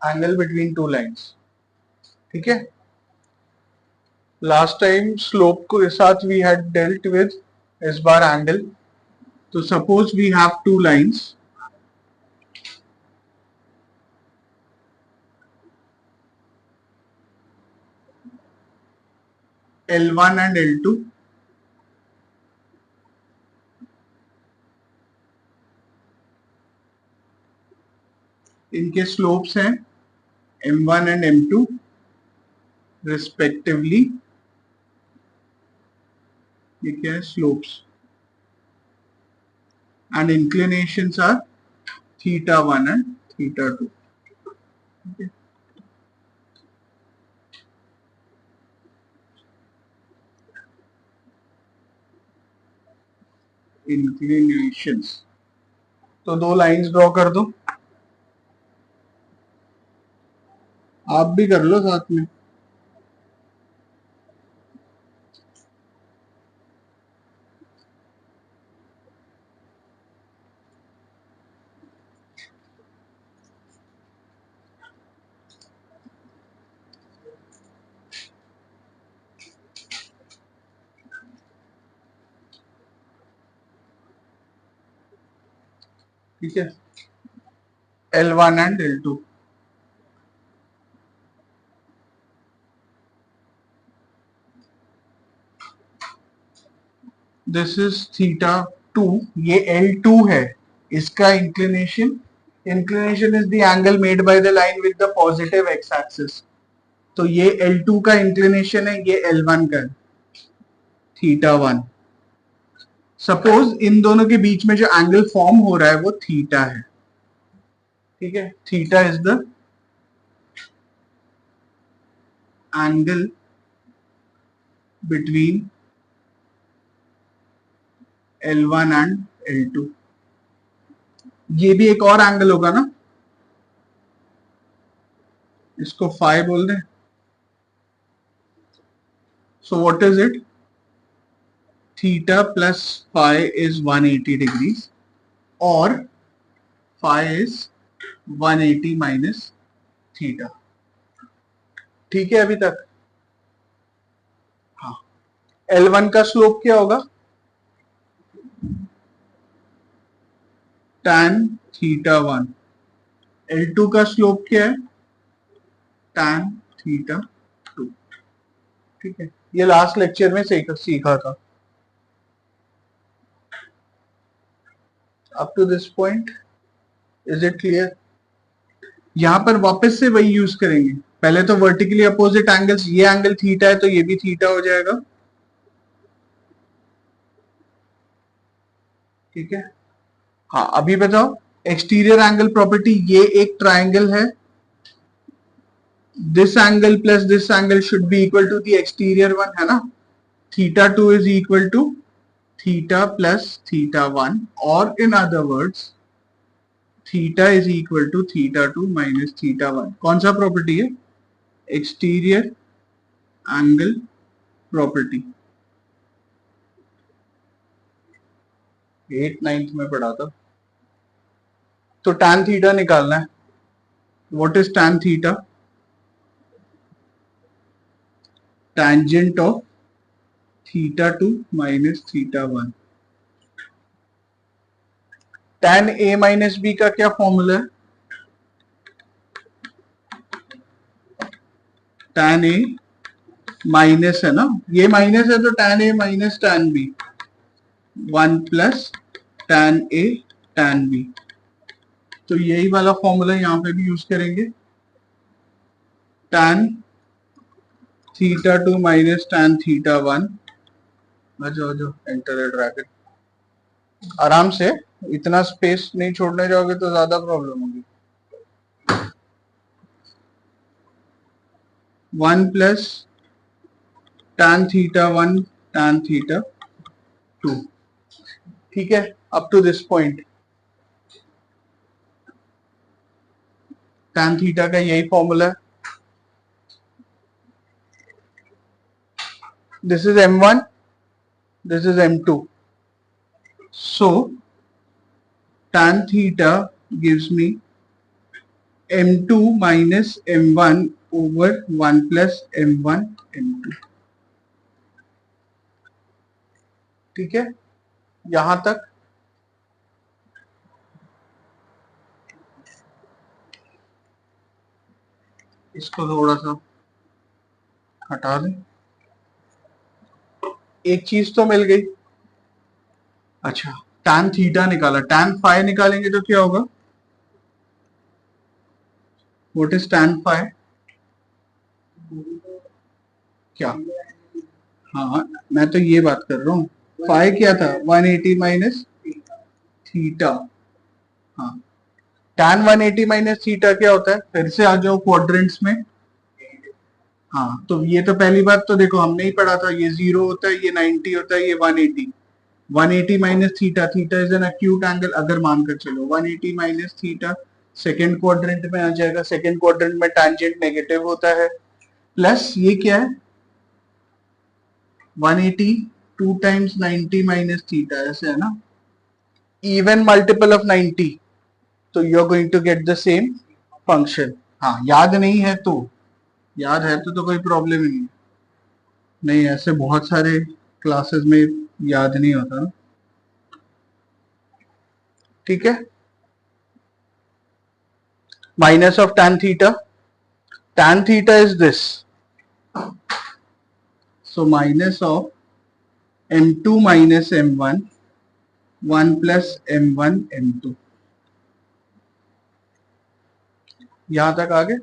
Angle between two lines. ठीक है, last time slope के साथ वी हैड डेल्ट विद, इस बार एंगल। तो suppose we have two lines, L1 and L2, इनके स्लोप्स हैं M1 and M2 रिस्पेक्टिवली। ये क्या है, slopes, and inclinations are θ1 and θ2। Inclinations, तो दो लाइंस ड्रॉ कर दो, आप भी कर लो साथ में। ठीक है, L1 and L2, this is θ2, ये L2 है, इसका inclination, inclination is the angle made by the line with the positive x axis. तो ये L2 का इंक्लिनेशन है, ये L1 का है, θ1। सपोज इन दोनों के बीच में जो एंगल फॉर्म हो रहा है वो थीटा है। ठीक है, theta is the angle between L1 and L2। ये भी एक और एंगल होगा ना, इसको फाई बोल दें। So what is it, theta plus phi is 180 degrees, और फाई इज 180 माइनस थीटा। ठीक है अभी तक? हाँ, L1 का स्लोप क्या होगा, tan θ1। L2 का स्लोप क्या है, tan θ2। ठीक है, ये लास्ट लेक्चर में सीखा था। Up to this point is it clear? यहां पर वापस से वही यूज करेंगे, पहले तो वर्टिकली अपोजिट एंगल्स, ये एंगल थीटा है तो ये भी थीटा हो जाएगा। ठीक है, हाँ अभी बताओ, एक्सटीरियर एंगल प्रॉपर्टी, ये एक ट्राइंगल है, this angle plus this angle should be equal to the exterior one, है ना। θ2 is equal to theta plus θ1, और in other words theta is equal to θ2 minus θ1। कौन सा प्रॉपर्टी है, exterior angle property, 8th 9th में पढ़ा था। तो tan थीटा निकालना है, what is tan theta, tangent of θ2 minus θ1। tan a minus B का क्या फॉर्मूला है, tan a माइनस है ना, ये माइनस है तो tan a minus tan b, 1 plus tan a tan b। तो यही वाला फॉर्मूला यहां पे भी यूज करेंगे, tan θ2 माइनस tan θ1। जो एंटर ए ब्रैकेट, आराम से, इतना स्पेस नहीं छोड़ने जाओगे तो ज्यादा प्रॉब्लम होगी। 1 प्लस tan θ1 tan θ2। ठीक है, up to this point tan theta का यही फॉर्मूला है। This is m1, this is m2, so tan theta gives me m2 minus m1 over 1 plus m1 m2। ठीक है, यहां तक। इसको थोड़ा सा हटा दें। एक चीज तो मिल गई। अच्छा, tan थीटा निकाला, tan फाइ निकालेंगे तो क्या होगा? What is tan phi? क्या? हाँ, मैं तो ये बात कर रहा हूँ। फाइ क्या था? 180 माइनस थीटा। हाँ, tan 180 माइनस थीटा क्या होता है? फिर से आ जाओ क्वाड्रेंट्स में। हाँ, तो ये तो पहली बात तो देखो हमने ही पढ़ा था, ये 0 होता है, ये 90 होता है, ये 180। 180 minus theta, theta is an acute angle. अगर मानकर चलो 180 माइनस थीटा सेकेंड क्वाड्रेंट में आ जाएगा। सेकेंड क्वाड्रेंट में टैंजेंट नेगेटिव होता है। प्लस ये क्या है? 180 2 टाइम्स 90 माइनस थीटा, ऐसे है ना, इवन मल्टीपल ऑफ 90, तो you are going to get the same function. हाँ, याद नहीं है तो, याद है तो कोई प्रॉब्लम ही नहीं। नहीं, ऐसे बहुत सारे क्लासेस में याद नहीं होता ना। ठीक है, minus of tan theta, tan theta is this, so minus of m2 minus m1 1 plus m1 m2। यहां तक आ गए?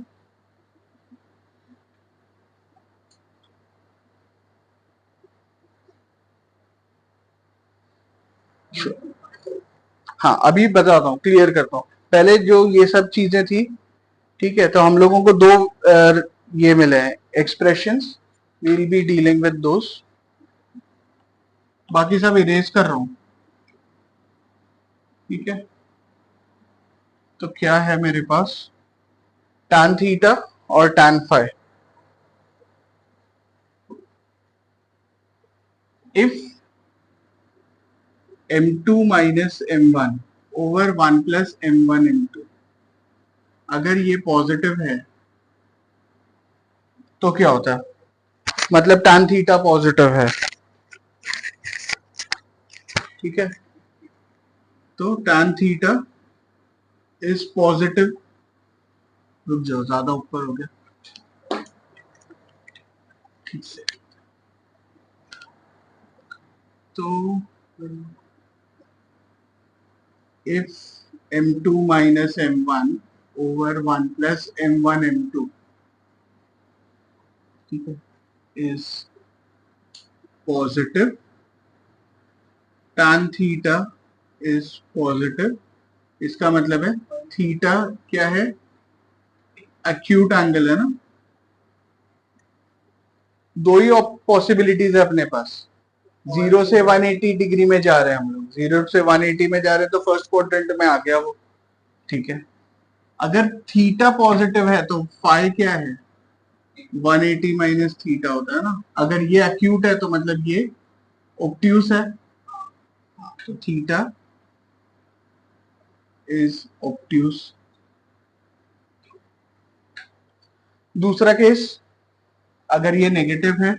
हाँ, अभी बताता हूँ, क्लियर करता हूँ। पहले जो ये सब चीजें थी, ठीक है, तो हम लोगों को दो ये मिले हैं expressions, we will be dealing with those. बाकी सब इरेज कर रहा हूं। ठीक है, तो क्या है मेरे पास? tan थीटा और tan phi. If m2 minus m1 over 1 plus m1 m2, अगर ये पॉजिटिव है तो क्या होता है? मतलब tan थीटा पॉजिटिव है। ठीक है, तो tan थीटा इज पॉजिटिव। रुक जाओ, ज्यादा ऊपर हो गया। ठीक से, तो if m2 minus m1 over 1 plus m1 m2, ठीक है, is positive, tan theta is positive, इसका मतलब है थीटा क्या है? एक्यूट एंगल है ना। दो ही पॉसिबिलिटीज है अपने पास, 0 से 180 डिग्री में जा रहे हैं हम लोग, 0 से 180 में जा रहे हैं तो फर्स्ट क्वाड्रेंट में आ गया वो। ठीक है, अगर थीटा पॉजिटिव है तो फाइ क्या है? 180 माइनस थीटा होता है ना। अगर ये एक्यूट है तो मतलब ये ऑब्ट्यूस है, तो थीटा इज ऑब्ट्यूस। दूसरा केस, अगर ये नेगेटिव है,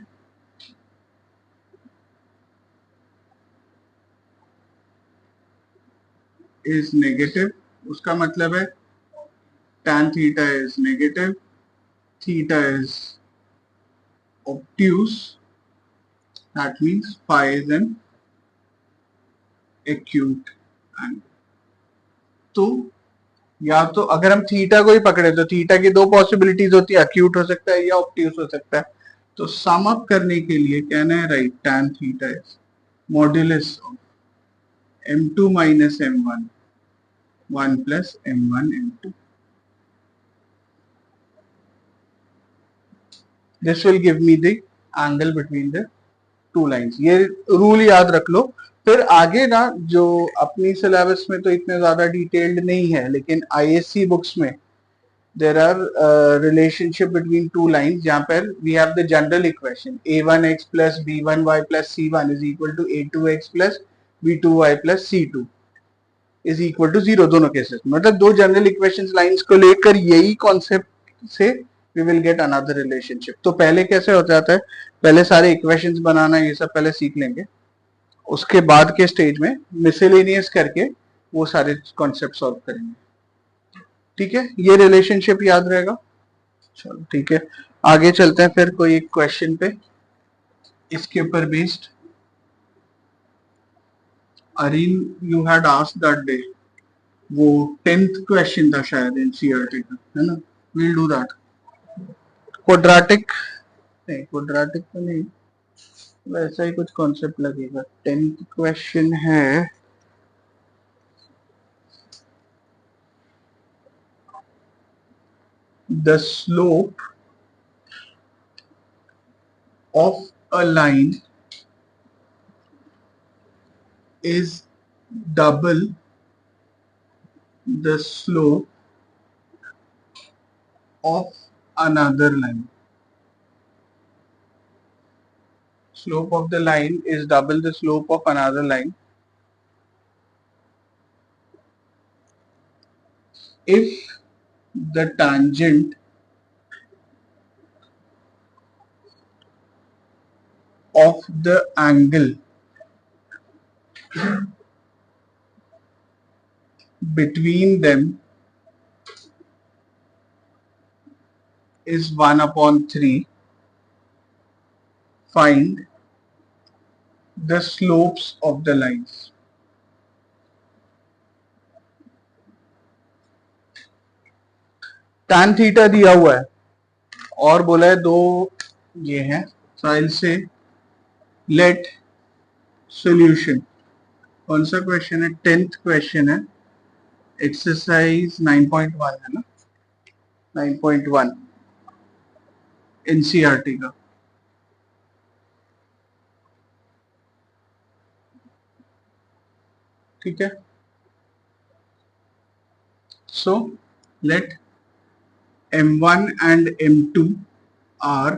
इज नेगेटिव, उसका मतलब है tan theta is negative, theta is obtuse, that means phi is an acute angle। तो या तो अगर हम थीटा को ही पकड़े तो थीटा की दो पॉसिबिलिटीज होती है, एक्यूट हो सकता है या ऑब्ट्यूस हो सकता है। तो सम अप करने के लिए कहना है right, tan theta is modulus of m2 minus m1 1 plus m1 m2। This will give me the angle between the two lines. ये रूल याद रख लो। फिर आगे ना, जो अपनी सिलेबस में तो इतने ज्यादा डिटेल्ड नहीं है, लेकिन आईएससी बुक्स में there are relationship between two lines, जहां पर we have the general equation a1x plus b1y plus c1 is equal to a2x plus b2y plus c2। Is equal to 0 दोनों केसेस, मतलब दो general equations lines को लेकर यही concept से we will get another relationship. तो पहले कैसे हो जाता है, पहले सारे इक्वेशंस बनाना ये सब पहले सीख लेंगे, उसके बाद के स्टेज में मिसलेनियस करके वो सारे कॉन्सेप्ट सॉल्व करेंगे। ठीक है, ये रिलेशनशिप याद रहेगा। चलो ठीक है, आगे चलते हैं फिर कोई एक क्वेश्चन पे इसके ऊपर based. अरिन you had asked that day, वो 10th क्वेश्चन था शायद एनसीईआरटी का, है ना, विल डू दैट। क्वाड्रेटिक नहीं, क्वाड्रेटिक तो नहीं, वैसा ही कुछ कॉन्सेप्ट लगेगा। 10th क्वेश्चन है the slope of a line is double the slope of another line. Slope of the line is double the slope of another line if the tangent of the angle between them is 1/3. Find the slopes of the lines. tan theta दिया हुआ है और बोला है दो ये है, साइल से लेट सॉल्यूशन। कौन सा क्वेश्चन है, 10th क्वेश्चन है, एक्सरसाइज 9.1 है ना, 9.1 एनसीईआरटी का। ठीक है, so let m1 and m2 are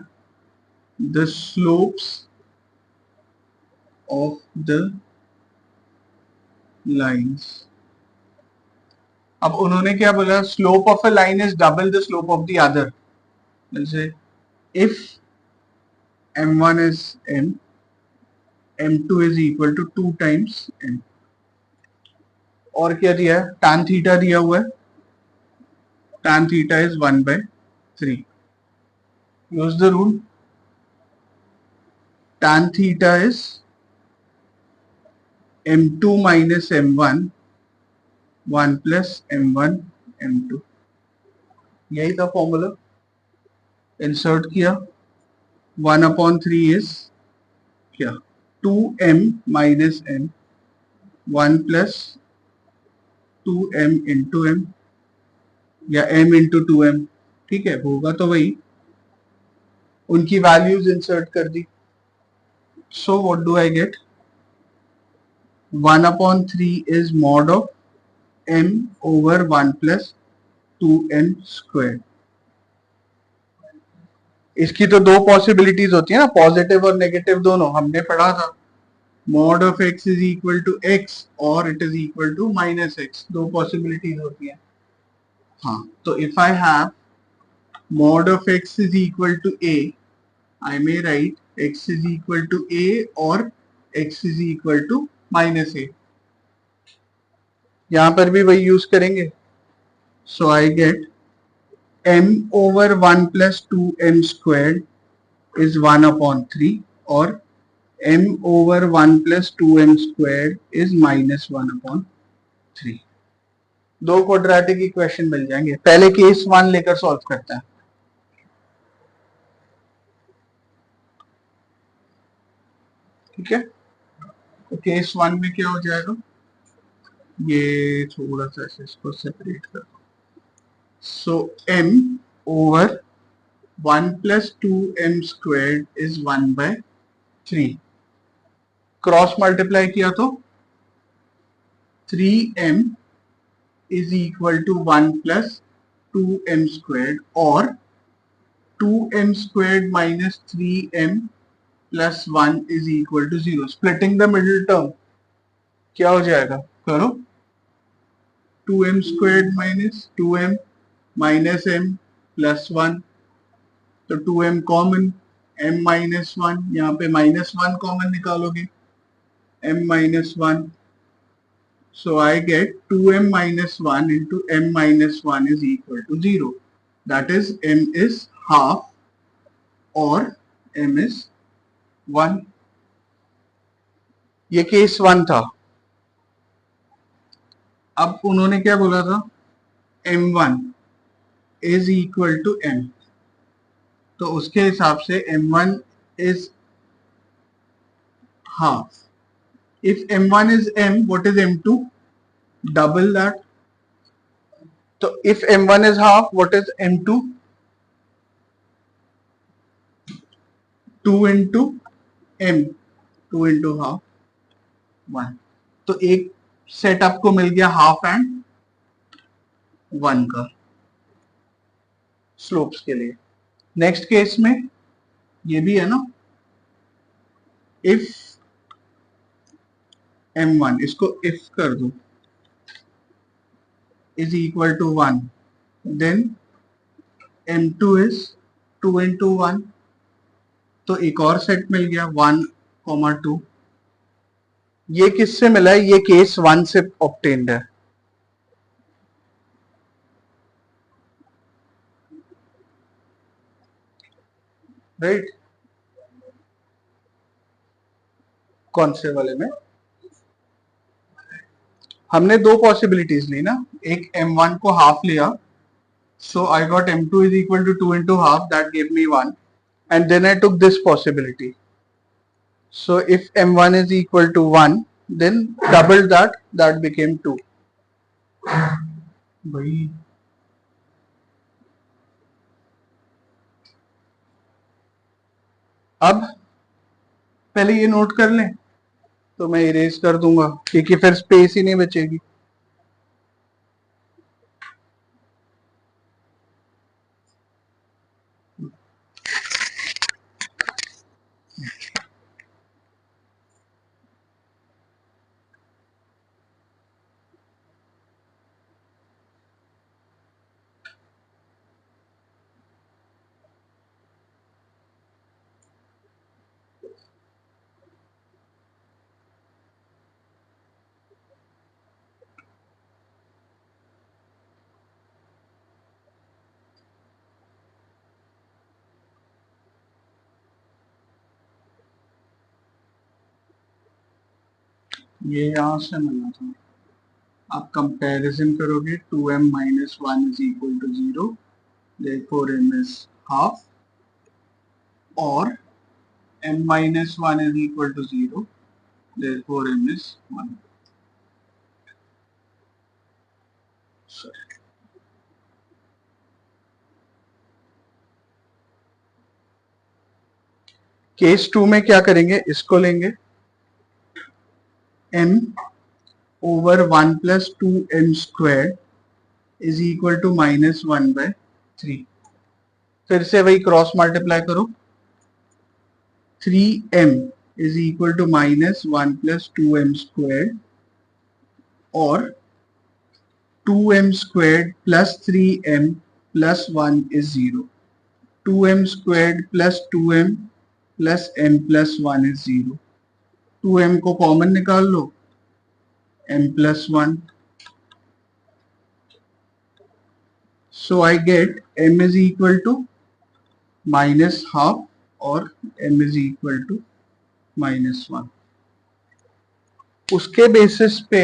the slopes of the lines. अब उन्होंने क्या बोला, slope of a line is double the slope of the other. जैसे if m1 is m, m2 is equal to 2 times m। और क्या दिया है, tan theta दिया हुआ है, tan theta is 1/3. Use the rule, tan theta is m2 minus m1, 1 plus m1 m2। यही था फॉर्मूला, इंसर्ट किया, 1/3 इज क्या, 2m minus m, 1 plus 2m into m या m into 2m। ठीक है, होगा तो वही, उनकी वैल्यूज इंसर्ट कर दी। So what do I get, 1/3 is mod of m over 1 plus 2m squared। इसकी तो दो पॉसिबिलिटीज होती है ना, पॉजिटिव और नेगेटिव दोनों, हमने पढ़ा था। mod of x is equal to x और it is equal to minus x, दो पॉसिबिलिटीज होती है। हाँ, तो if I have mod of x is equal to a, I may write x is equal to a और x is equal to minus a। यहां पर भी वही यूज करेंगे। सो I get m over 1 plus 2m squared is 1/3 और m over 1 plus 2m squared is minus 1/3। दो quadratic equation मिल जाएंगे। पहले केस 1 लेकर सॉल्व करते हैं। ठीक है, तो केस 1 में क्या हो जाएगा, ये थोड़ा सा इसको सेपरेट कर दो। सो m over 1 plus 2m squared is 1/3। Cross multiply किया तो 3m is equal to 1 plus 2m squared और 2m squared minus 3m plus 1 is equal to 0। Splitting the middle term क्या हो जाएगा, करो, 2m squared minus 2m minus m plus 1, तो 2m common, m minus 1, यहाँ पे माइनस 1 कॉमन निकालोगे, m minus 1. So I get 2m minus 1 into m minus 1 is equal to 0. That is m is half or m is 1. ये case 1 था. अब उन्होंने क्या बोला था, m1 is equal to m. तो उसके हिसाब से m1 is half. If m1 is m, what is m2? Double that. So if m1 is half, what is m2? 2 into m, 2 into half 1. तो एक सेट आपको मिल गया हाफ एंड 1 का slopes के लिए. नेक्स्ट केस में ये भी है ना, इफ m1, इसको इफ कर दो, is equal to 1, then m2 is 2 into 1. तो एक और सेट मिल गया 1, 2. ये किससे मिला है, ये केस 1 से ऑब्टेन्ड है. राइट कौन से वाले में हमने दो पॉसिबिलिटीज ली ना, एक m1 को हाफ लिया, so I got m2 is equal to 2 into half, that gave me 1, and then I took this possibility. So if m1 is equal to 1, then double that became 2. भाई अब पहले ये note कर लें, तो मैं इरेज कर दूंगा क्योंकि फिर स्पेस ही नहीं बचेगी. ये यहां से मिला था. आप कंपैरिजन करोगे, 2m minus 1 is equal to 0, therefore m is half, और m minus 1 is equal to 0, therefore m is 1. Sorry. Case 2 में क्या करेंगे, इसको लेंगे m over 1 plus 2m squared is equal to minus 1 by 3. फिर से वही क्रॉस मल्टीप्लाई करो, 3m is equal to minus 1 plus 2m squared, और 2m squared plus 3m plus 1 is 0. 2m squared plus 2m plus m plus 1 is 0. 2m को common निकाल लो, m plus 1. So I get m is equal to minus half और m is equal to minus 1. उसके basis पे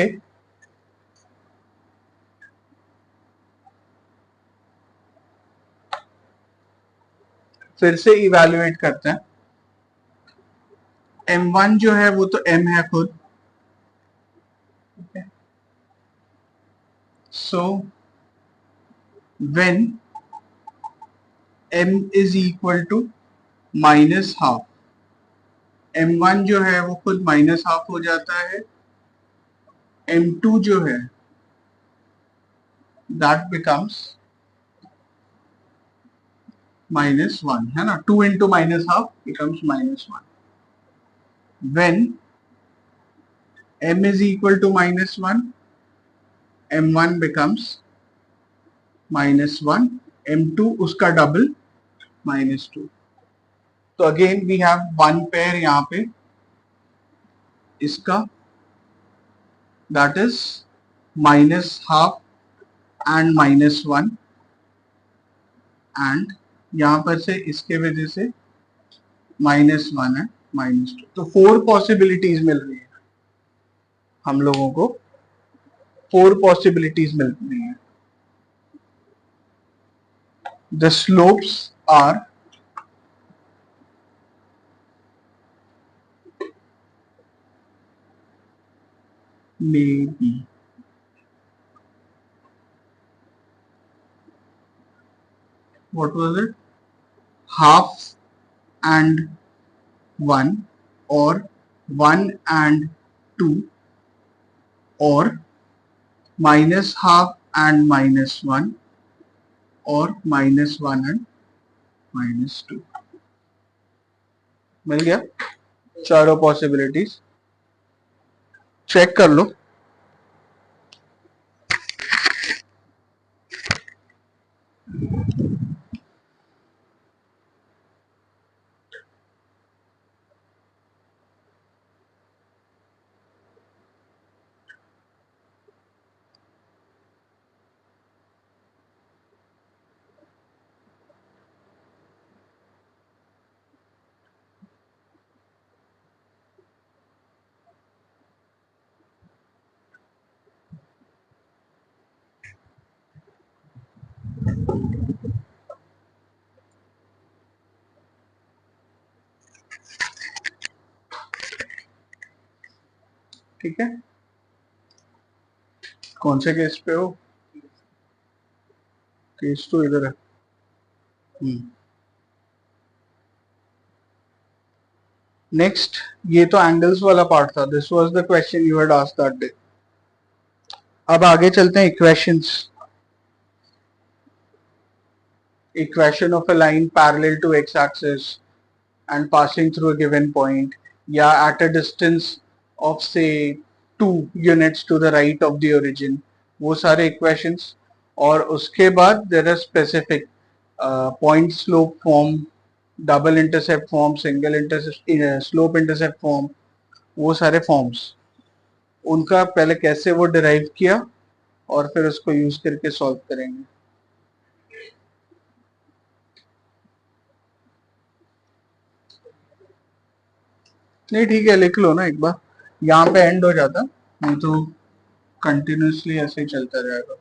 फिर से evaluate करते हैं. m1 जो है वो तो m है खुद, so when m is equal to minus half, m1 जो है वो खुद माइनस हाफ हो जाता है, m2 जो है that becomes minus 1, है ना, 2 into minus half becomes minus 1. When m is equal to minus 1, m1 becomes -1, m2 उसका डबल -2. तो again we have one pair यहाँ पे इसका, दैट इज -12 एंड -1, एंड यहाँ पर से इसके वजह से -1 है -2. तो 4 पॉसिबिलिटीज मिल रही है हम लोगों को, 4 पॉसिबिलिटीज मिल रही है. The slopes are maybe what was it, half and 1, or 1 and 2, or -12 and -1, और -1 and -2. मिल गया चारों पॉसिबिलिटीज. चेक कर लो. ठीक है, कौन से केस पे हो? केस तो इधर है. नेक्स्ट, ये तो एंगल्स वाला पार्ट था. This was the question you had asked that day. अब आगे चलते हैं equations. Equation of a line parallel to x axis and passing through a given point, या at a distance of say 2 units to the right of the origin, वो सारे equations. और उसके बाद there are specific point slope form, double intercept form, single intercept slope intercept form, वो सारे forms, उनका पहले कैसे वो derive किया और फिर उसको यूज करके सॉल्व करेंगे. नहीं ठीक है, लिख लो ना एक बार, यहाँ पे एंड हो जाता, नहीं तो कंटिन्यूसली ऐसे ही चलता रहेगा.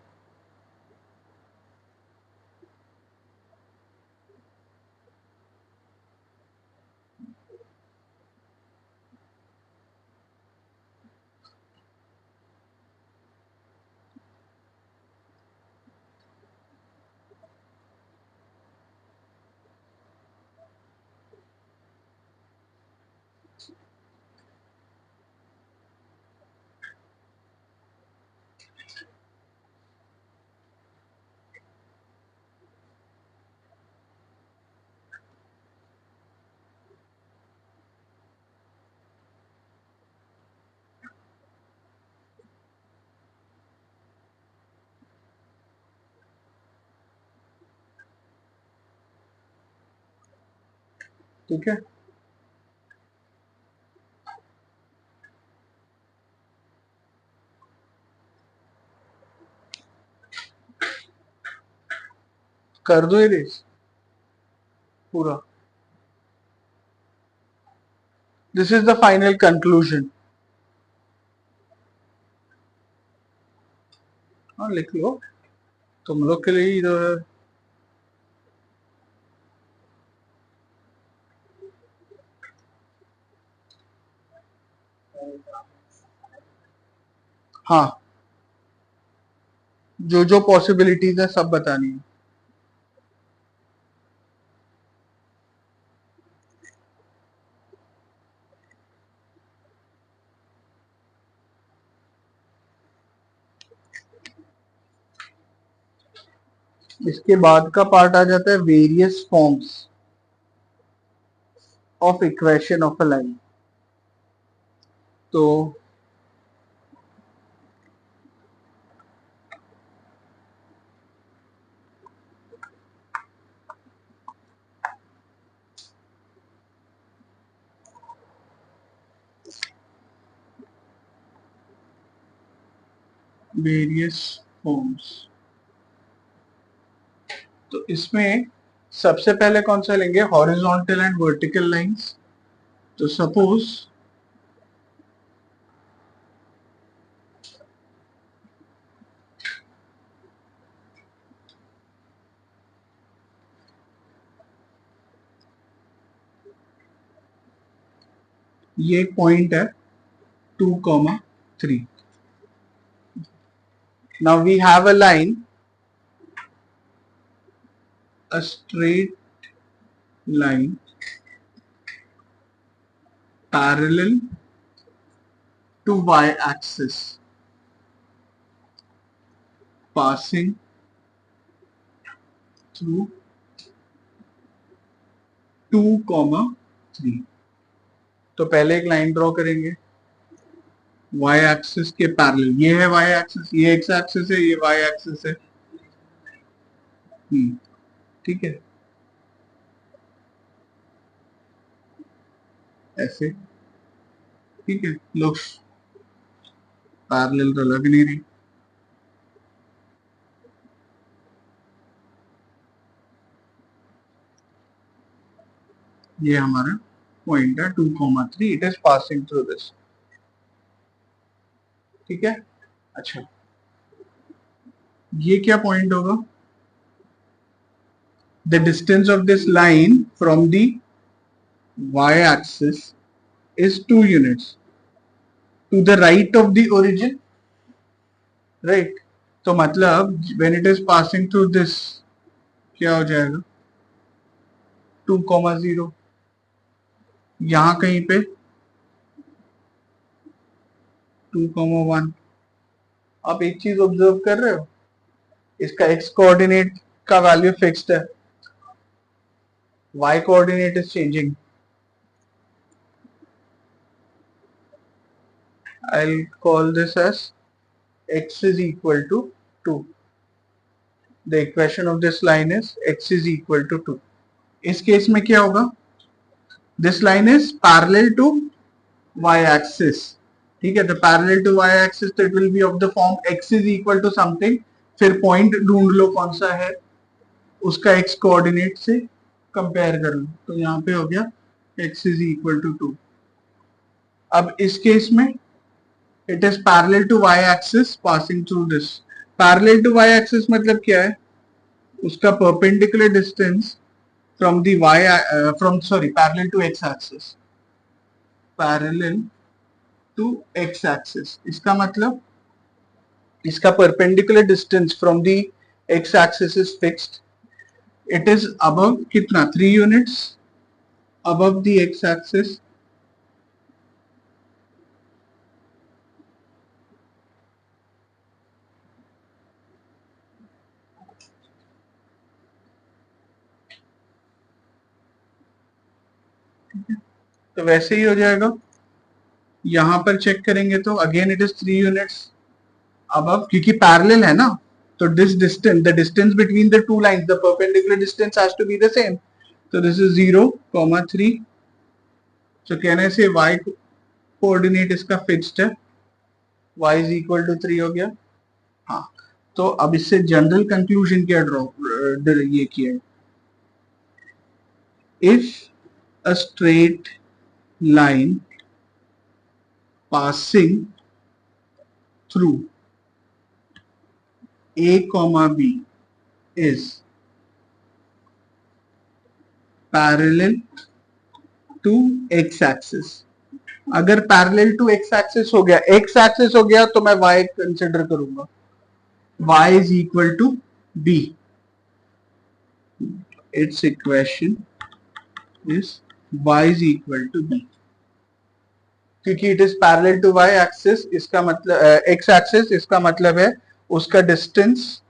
ठीक है, कर दो इरेज पूरा. This is the final conclusion. हाँ लिख लो, तुम लोग के लिए इधर. हाँ, जो जो पॉसिबिलिटीज है सब बतानी है. इसके बाद का पार्ट आ जाता है various forms of equation of a line. तो वेरियस फॉर्म्स। तो इसमें सबसे पहले कौन सा लेंगे, हॉरिजॉन्टल एंड वर्टिकल लाइंस। तो सपोज ये एक पॉइंट है 2,3। Now we have a line, a straight line parallel to y-axis passing through 2,3। तो पहले एक लाइन ड्रॉ करेंगे y एक्सिस के पैरेलल, ये है y एक्सिस, ये x एक्सिस है, ये y एक्सिस है। ठीक है, ऐसे। ठीक है, लोग पैरेलल तो लग नहीं रही। ये हमारा पॉइंट है 2,3, it is passing through this. ठीक है, अच्छा ये क्या पॉइंट होगा, the distance of this line from the y axis is 2 units to the right of the origin, right? तो मतलब when it is passing through this क्या हो जाएगा 2,0, यहां कहीं पे 2,1। आप एक चीज ऑब्जर्व कर रहे हो, इसका x कोऑर्डिनेट का वैल्यू फिक्स्ड है, y coordinate is changing. I'll call this as x is equal to 2. The equation of this line is x is equal to 2. इस केस में क्या होगा, this line is parallel to y axis। ठीक है, तो parallel to y axis, तो it will be of the form x is equal to something, फिर point ढूंढ लो कौन सा है, उसका x कोऑर्डिनेट से कंपेयर कर लो। तो यहाँ पे हो गया x इज इक्वल टू 2। अब इस केस में it is parallel to y axis passing through this. Parallel to y axis मतलब क्या है, उसका perpendicular distance from the y from sorry parallel to x axis, parallel to x axis. इसका मतलब इसका perpendicular distance from the x axis is fixed, it is above कितना 3 units above the x axis. तो वैसे ही हो जाएगा, यहां पर चेक करेंगे तो again it is 3 units above, क्योंकि पैरेलल है ना, तो this distance, the distance between the two lines, the perpendicular distance has to be the same. तो दिस इज 0,3। तो कहने से y कोऑर्डिनेट इसका फिक्स्ड है, y इज इक्वल टू 3 हो गया। हाँ, तो अब इससे जनरल कंक्लूजन क्या ड्रॉ ये किया, if a straight line passing through a comma b is parallel to x axis। अगर पैरेलल टू x एक्सिस हो गया, x एक्सिस हो गया तो मैं y कंसिडर करूंगा, y is equal to b। It's equation is y is equal to b, क्योंकि इट is parallel to y axis, इसका मतलब x एक्सिस, इसका मतलब है उसका डिस्टेंस,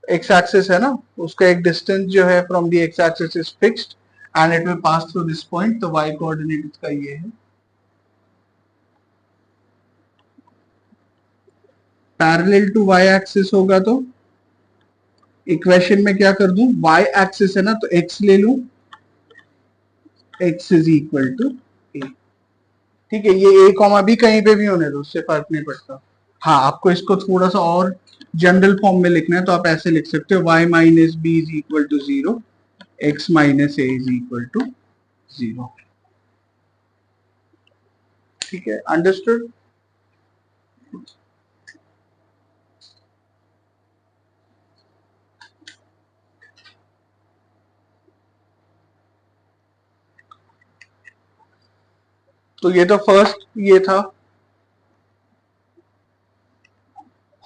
x एक्सिस है ना, उसका एक डिस्टेंस जो है from the x axis is fixed and it will pass through this point. तो y कोऑर्डिनेट इसका ये है। पैरेलल टू y एक्सिस होगा तो इक्वेशन में क्या कर दूं, y एक्सिस है ना तो x ले लूं, x is equal to a। ठीक है, ये a कॉमा b कहीं पे भी होने दो, उससे फर्क नहीं पड़ता। हाँ, आपको इसको थोड़ा सा और जनरल फॉर्म में लिखना है तो आप ऐसे लिख सकते हो y minus b is equal to 0, x minus a is equal to 0। ठीक है, अंडरस्टूड। तो ये तो फर्स्ट ये था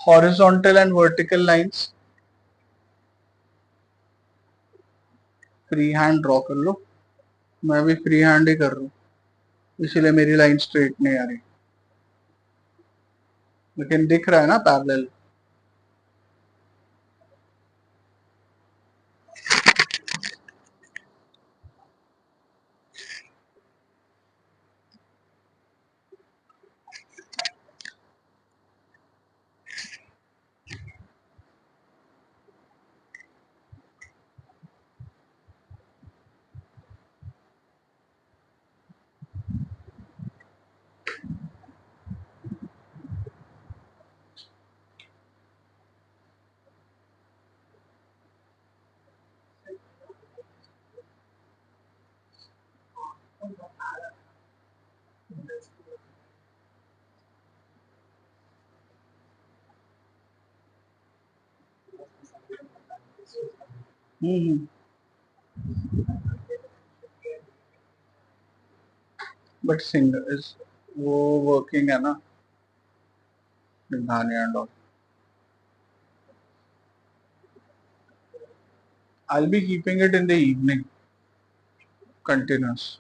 horizontal and vertical lines. Free hand draw कर लो, मैं भी फ्री हैंड ही कर रहा हूँ, इसीलिए मेरी लाइन स्ट्रेट नहीं आ रही, लेकिन दिख रहा है ना parallel. Hmm, but single is वो वर्किंग है ना, Dhani and all. I'll be keeping it in the evening, continuous.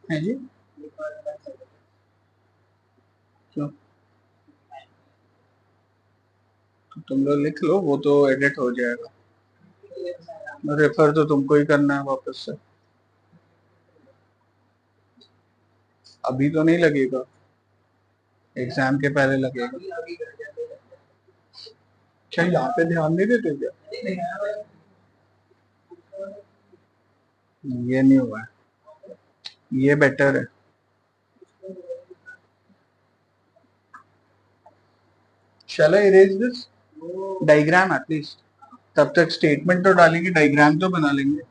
है जी, क्यों? तो तुम लोग लिख लो, वो तो एडिट हो जाएगा, रेफर तो तुमको ही करना है वापस से। अभी तो नहीं लगेगा, एग्जाम के पहले लगेगा। क्या यहाँ पे ध्यान नहीं देते क्या? ये नहीं हुआ है, ये बेटर है। Shall I erase this diagram at least? तब तक स्टेटमेंट तो डालेंगे, डायग्राम तो बना लेंगे।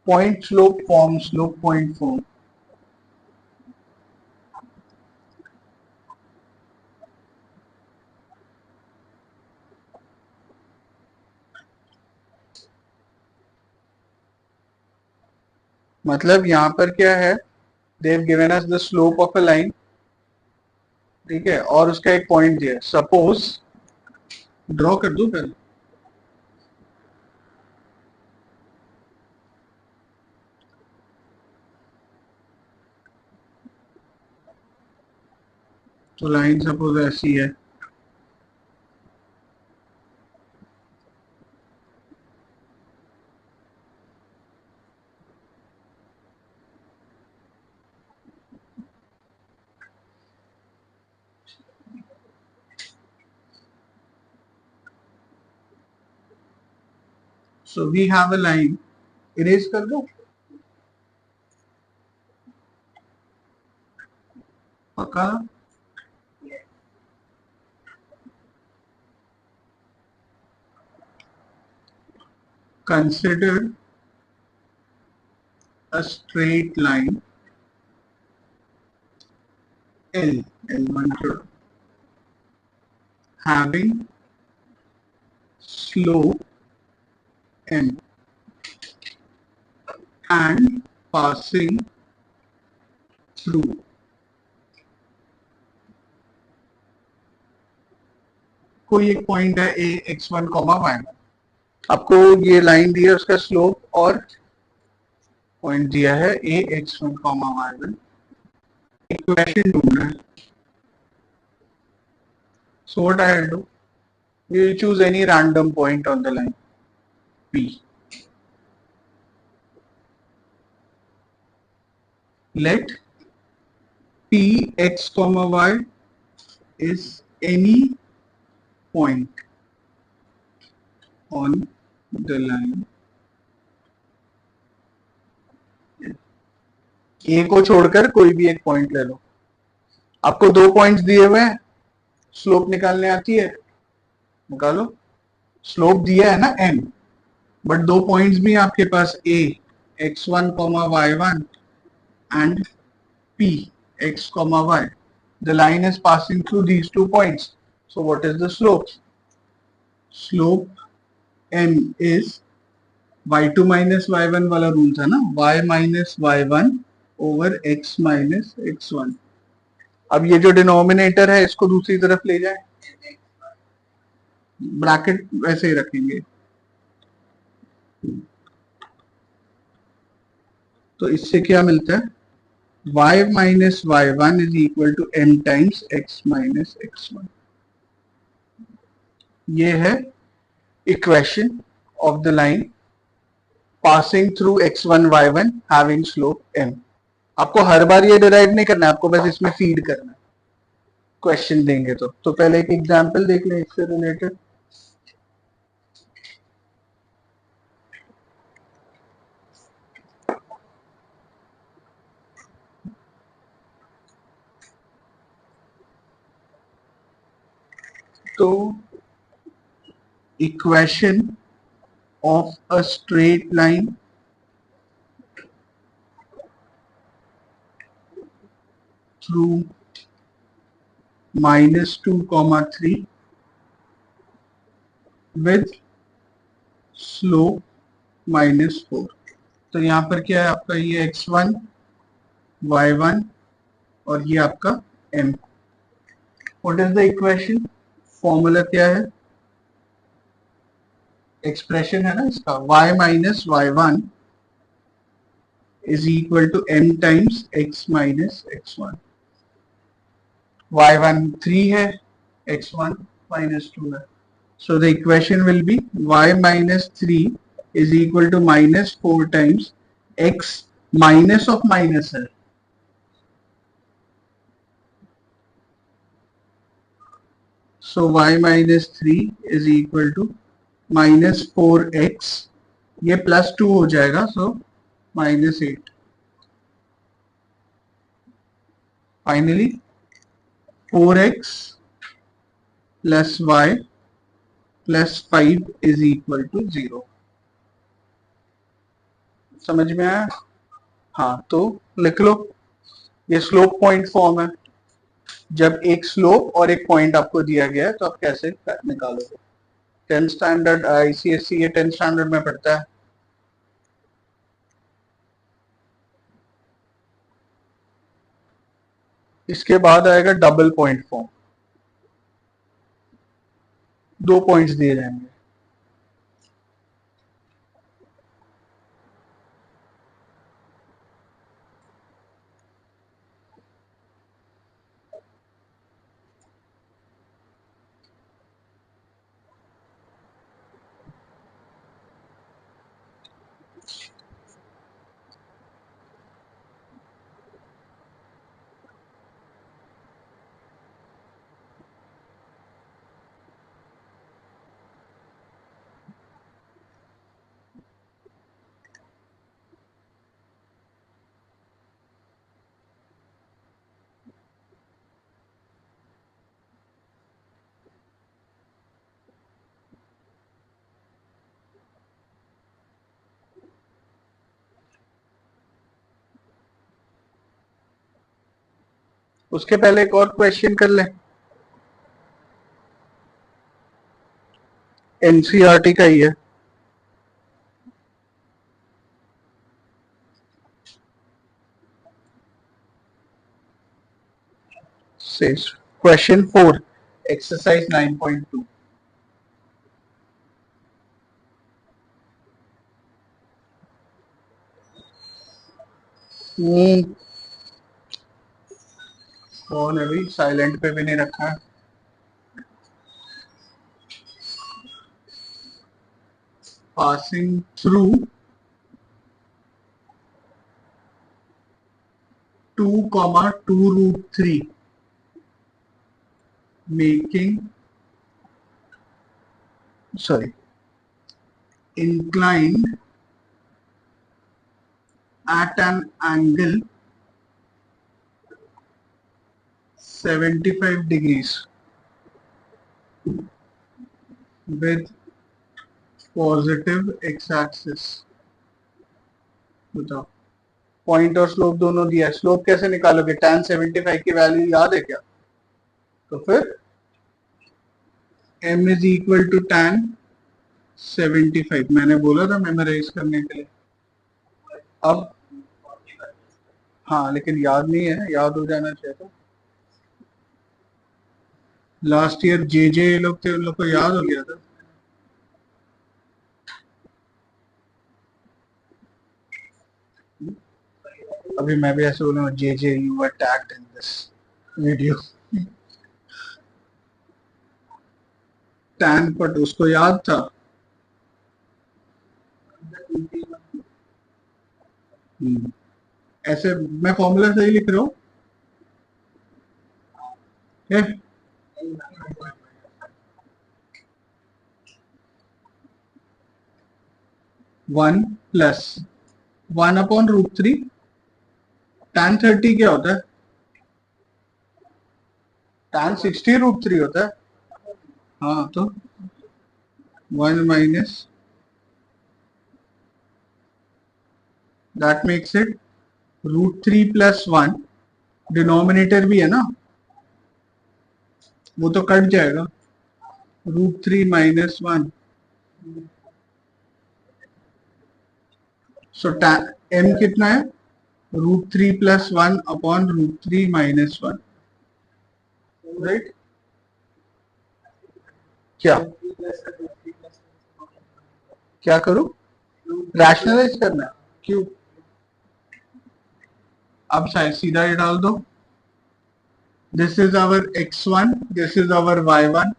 Point slope form, slope point form. मतलब यहाँ पर क्या है, they have given us the slope of a line, ठीक है, और उसका एक पॉइंट दिया, सपोज ड्रॉ कर दो पहले। तो लाइन सपोज ऐसी है, so we have a line, erase कर दो पक्का। Consider a straight line L, L1 having slope M and passing through कोई एक पॉइंट है A X one comma Y, आपको ये लाइन दी है, उसका स्लोप और पॉइंट दिया है A X one comma Y one, equation ढूंढना है। So what I will do, we will choose any random point on the line P. Let P x comma y is any point on the line ए को छोड़कर कोई भी एक point ले लो। आपको दो पॉइंट्स दिए हुए हैं, स्लोप निकालने आती है, निकालो। स्लोप दिया है ना n, बट दो पॉइंट्स भी हैं आपके पास, a x1 y1 and p x y. The line is passing through these 2 points. So what is the slope? Slope m is y2 minus y1 वाला रूल था ना, y minus y1 over x minus x1। अब ये जो denominator है इसको दूसरी तरफ ले जाए, ब्रैकेट वैसे ही रखेंगे, तो इससे क्या मिलता है, y minus y1 is equal to m times x minus x1। ये है equation of the line passing through x1 y1 having slope m। आपको हर बार ये डिराइव नहीं करना है, आपको बस इसमें फीड करना है, क्वेश्चन देंगे तो पहले एक एग्जांपल देख लें इससे रिलेटेड। तो equation of a straight line through -2, 3 with slope -4। तो यहाँ पर क्या है आपका, ये x1 y1 और ये आपका m। What is the equation, formula क्या है, एक्सप्रेशन है ना इसका, y minus y1 is equal to m times x minus x1। y1 3 है, x1 -2 है, so the equation will be y minus 3 is equal to -4 times x minus of minus है, so y minus 3 is equal to -4x, ये +2 हो जाएगा, so -8। Finally 4x plus y plus 5 is equal to 0। समझ में आया? हाँ, तो लिख लो, ये स्लोप पॉइंट फॉर्म है। जब एक स्लोप और एक पॉइंट आपको दिया गया है तो आप कैसे निकालोगे। 10th स्टैंडर्ड ICSE ये 10th स्टैंडर्ड में पढ़ता है। इसके बाद आएगा डबल पॉइंट फॉर्म, दो पॉइंट्स दिए जाएंगे। उसके पहले एक और क्वेश्चन कर ले, एनसीईआरटी का ही है। Question 4 exercise 9.2। फोन अभी साइलेंट पे भी नहीं रखा है। Passing through 2, 2√3 making, sorry, inclined at an angle 75 degrees with positive x-axis. बताओ, पॉइंट और स्लोप दोनों दिया है, स्लोप कैसे निकालोगे? tan 75 की वैल्यू याद है क्या? तो फिर m is equal to tan 75, मैंने बोला था मेमोराइज करने के लिए। अब हाँ, लेकिन याद नहीं है, याद हो जाना चाहिए था। लास्ट ईयर जे जे लोग थे, उन लोग को याद हो गया था। अभी मैं भी ऐसे बोलूँगा, J J you were tagged in this video. टैन पट उसको याद था। ऐसे मैं फॉर्मूला सही लिख रहा हूँ? 1 प्लस 1/√3 tan 30 क्या होता है? tan 60√3 होता है। हाँ, तो 1 minus, that makes it √3 plus 1, denominator भी है ना, वो तो कट जाएगा, √3 माइनस 1। सो m कितना है? √3 प्लस 1 अपॉन √3 माइनस 1, राइट? क्या क्या करूं? रैशनलाइज करना है? क्यों? अब सीधा ये डाल दो, this is our x1, this is our y1,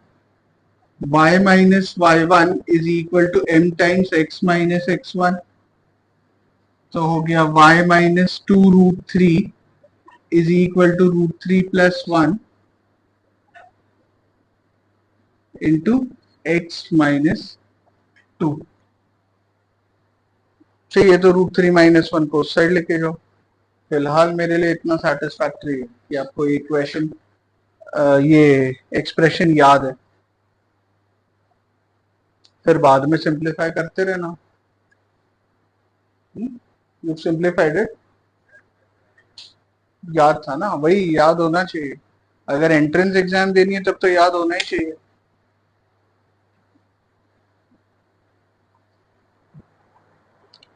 y minus y1 is equal to m times x minus x1, तो हो गया y minus 2√3 is equal to √3 plus 1 into x minus 2। चाहिए तो √3 माइनस 1 को उस साइड लेके जाओ। फिलहाल मेरे लिए इतना सेटिस्फैक्ट्री है कि आपको ये इक्वेशन, ये एक्सप्रेशन याद है, फिर बाद में सिंप्लीफाई करते रहना। यू सिंप्लीफाइड इट, याद था ना? वही याद होना चाहिए, अगर एंट्रेंस एग्जाम देनी है तब तो याद होना ही चाहिए।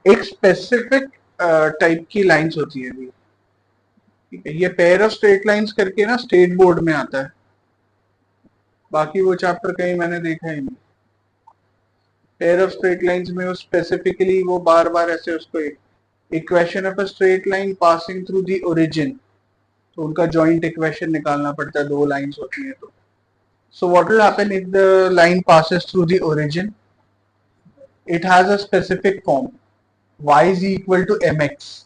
एक स्पेसिफिक टाइप की लाइंस होती है अभी, ठीक है? ये पेयर ऑफ स्ट्रेट लाइंस करके ना स्टेट बोर्ड में आता है, बाकी वो चैप्टर कहीं मैंने देखा ही नहीं। पेयर ऑफ स्ट्रेट लाइंस में वो स्पेसिफिकली वो बार बार ऐसे उसको equation of a straight line passing through the origin, तो उनका जॉइंट इक्वेशन निकालना पड़ता है, दो लाइंस होती है तो। So what will happen if the line passes through the origin? It has a specific form, y is equal to mx,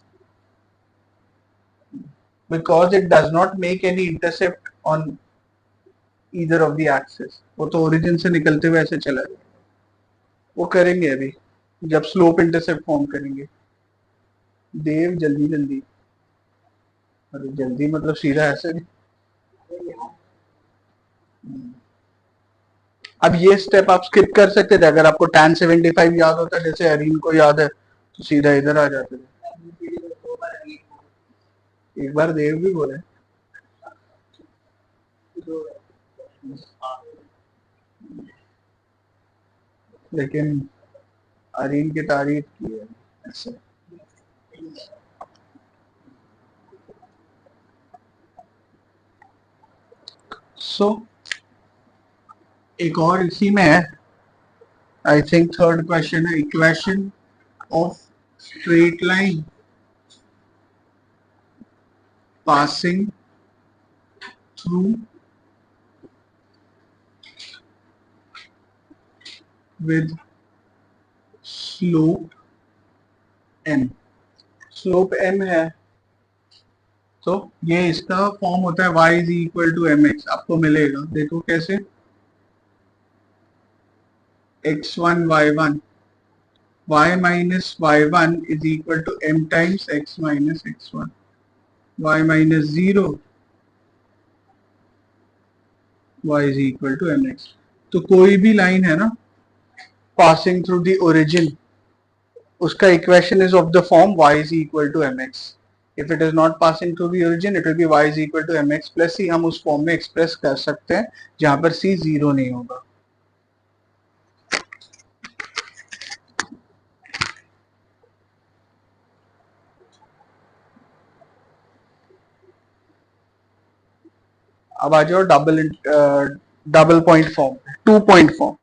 because it does not make any intercept on either of the axis। वो तो origin से निकलते हुए ऐसे चला जाए। वो करेंगे अभी जब स्लोप इंटरसेप्ट फॉर्म करेंगे। देव जल्दी जल्दी, अरे जल्दी मतलब सीधा ऐसे नहीं। अब ये स्टेप आप स्किप कर सकते थे अगर आपको tan 75 याद होता, जैसे अरीन को याद है, तो सीधा इधर आ जाते थे। एक बार देव भी बोले, लेकिन अरीन की तारीफ की है ऐसे। सो एक और इसी में है, आई थिंक थर्ड क्वेश्चन है, equation of straight line passing through with slope m। slope m है तो ये इसका फॉर्म होता है y is equal to m x, आपको मिलेगा, देखो कैसे, x1 y1, y minus y1 is equal to m times x minus x1, y minus 0, y is equal to mx. तो कोई भी लाइन है ना passing through the origin, उसका equation is of the form y is equal to mx. If it is not passing through the origin, it will be y is equal to mx plus c. हम उस form में express कर सकते हैं जहां पर c zero नहीं होगा. अब आ जाओ double point form, 2 point form.